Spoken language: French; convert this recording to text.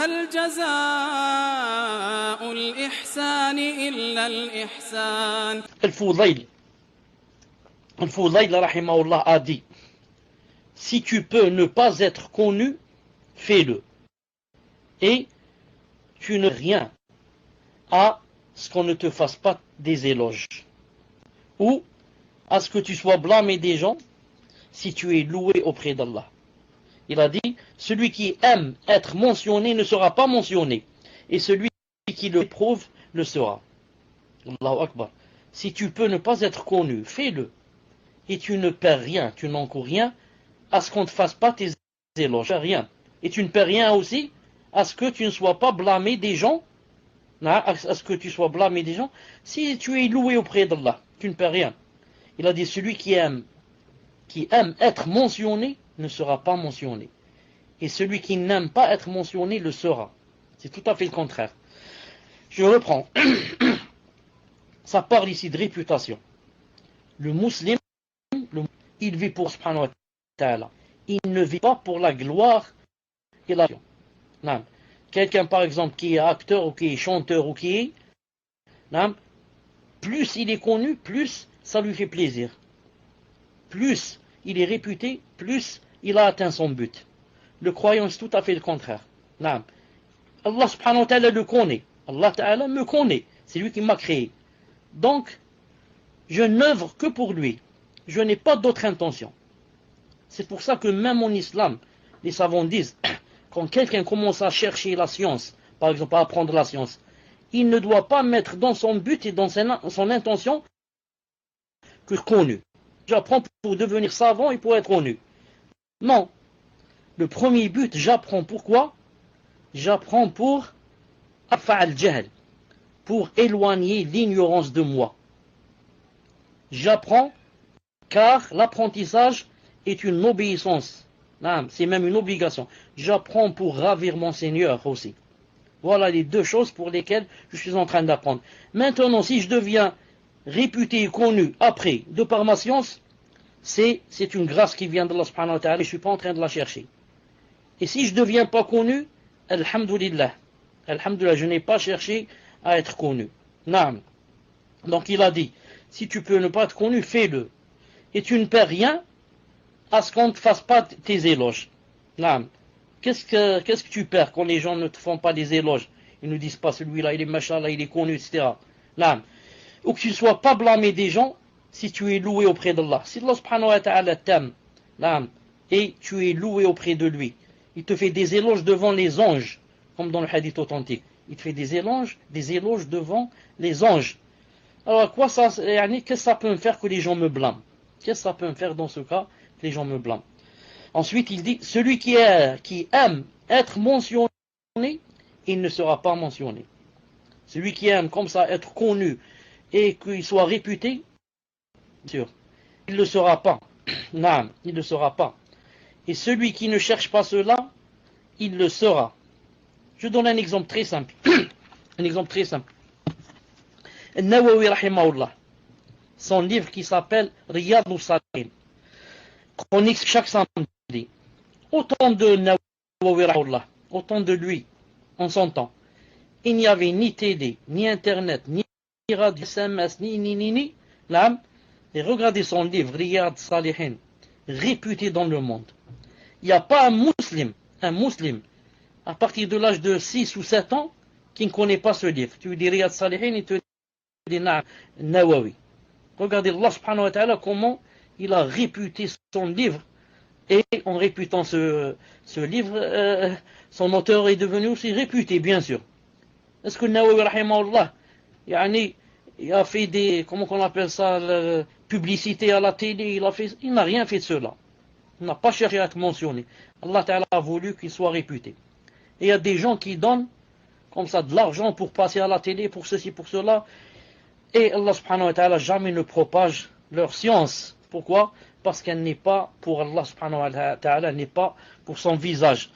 هل جزاء الإحسان إلا الإحسان. Al-Fudayl rahimahullah a dit, si tu peux ne pas être connu, fais-le. Et tu ne rien à ce qu'on ne te fasse pas des éloges. Ou à ce que tu sois blâmé des gens si tu es loué auprès d'Allah. Il a dit, celui qui aime être mentionné ne sera pas mentionné. Et celui qui le éprouve le sera. Allahu Akbar. Si tu peux ne pas être connu, fais-le. Et tu ne perds rien, tu n'encours rien à ce qu'on ne te fasse pas tes éloges. Rien. Et tu ne perds rien aussi à ce que tu ne sois pas blâmé des gens. À ce que tu sois blâmé des gens. Si tu es loué auprès d'Allah, tu ne perds rien. Il a dit, celui qui aime être mentionné ne sera pas mentionné. Et celui qui n'aime pas être mentionné le sera. C'est tout à fait le contraire. Je reprends. Ça parle ici de réputation. Le musulman, il vit pour subhanahu wa ta'ala. Il ne vit pas pour la gloire et la vie. Quelqu'un par exemple qui est acteur ou qui est chanteur ou qui est, plus il est connu, plus ça lui fait plaisir. Plus il est réputé, plus il a atteint son but. Le croyant, c'est tout à fait le contraire. Allah subhanahu wa ta'ala le connaît. Allah ta'ala me connaît. C'est lui qui m'a créé. Donc, je n'œuvre que pour lui. Je n'ai pas d'autre intention. C'est pour ça que même en islam, les savants disent, quand quelqu'un commence à chercher la science, par exemple à apprendre la science, il ne doit pas mettre dans son but et dans son intention que connu. J'apprends pour devenir savant et pour être connu. Non. Le premier but, j'apprends pourquoi? J'apprends pour afa'al jahl, pour éloigner l'ignorance de moi. J'apprends car l'apprentissage est une obéissance. C'est même une obligation. J'apprends pour ravir mon Seigneur aussi. Voilà les deux choses pour lesquelles je suis en train d'apprendre. Maintenant, si je deviens réputé et connu après, de par ma science, c'est une grâce qui vient d'Allah subhanahu wa ta'ala et je ne suis pas en train de la chercher. Et si je ne deviens pas connu, alhamdulillah, je n'ai pas cherché à être connu. Naam. Donc il a dit, si tu peux ne pas être connu, fais-le. Et tu ne perds rien à ce qu'on ne te fasse pas tes éloges. Naam. Qu'est-ce que tu perds quand les gens ne te font pas des éloges? Ils ne disent pas celui-là, il est machallah, il est connu, etc. Naam. Ou que tu ne sois pas blâmé des gens si tu es loué auprès d'Allah. Si Allah subhanahu wa ta'ala t'aime, et tu es loué auprès de lui, il te fait des éloges devant les anges, comme dans le hadith authentique. Il te fait des éloges devant les anges. Alors, qu'est-ce que ça peut me faire que les gens me blâment? Qu'est-ce que ça peut me faire dans ce cas que les gens me blâment? Ensuite, il dit, celui qui aime être mentionné, il ne sera pas mentionné. Celui qui aime comme ça être connu et qu'il soit réputé, bien sûr, il ne le sera pas. Non, il ne le sera pas. Et celui qui ne cherche pas cela, il le sera. Je donne un exemple très simple. Un exemple très simple. Nawawi rahimahullah, son livre qui s'appelle Riyad al-Salihin, chronique chaque samedi. Autant de Nawawi rahimahullah, autant de lui, en son temps, il n'y avait ni télé, ni internet, ni radio, SMS, ni. Là, et regardez son livre Riyad al-Salihin, réputé dans le monde. Il n'y a pas un musulman, à partir de l'âge de 6 ou 7 ans, qui ne connaît pas ce livre. Tu dis Riyad al-Salihin, il te dit Nawawi. Regardez Allah subhanahu wa ta'ala comment il a réputé son livre. Et en réputant ce livre, son auteur est devenu aussi réputé, bien sûr. Est-ce que Nawawi rahimahullah, il a fait des, comment on appelle ça, publicité à la télé, il n'a rien fait de cela. Il n'a pas cherché à être mentionné. Allah Ta'ala a voulu qu'il soit réputé. Et il y a des gens qui donnent comme ça de l'argent pour passer à la télé, pour ceci, pour cela. Et Allah subhanahu wa ta'ala jamais ne propage leur science. Pourquoi? Parce qu'elle n'est pas pour Allah subhanahu wa ta'ala, n'est pas pour son visage.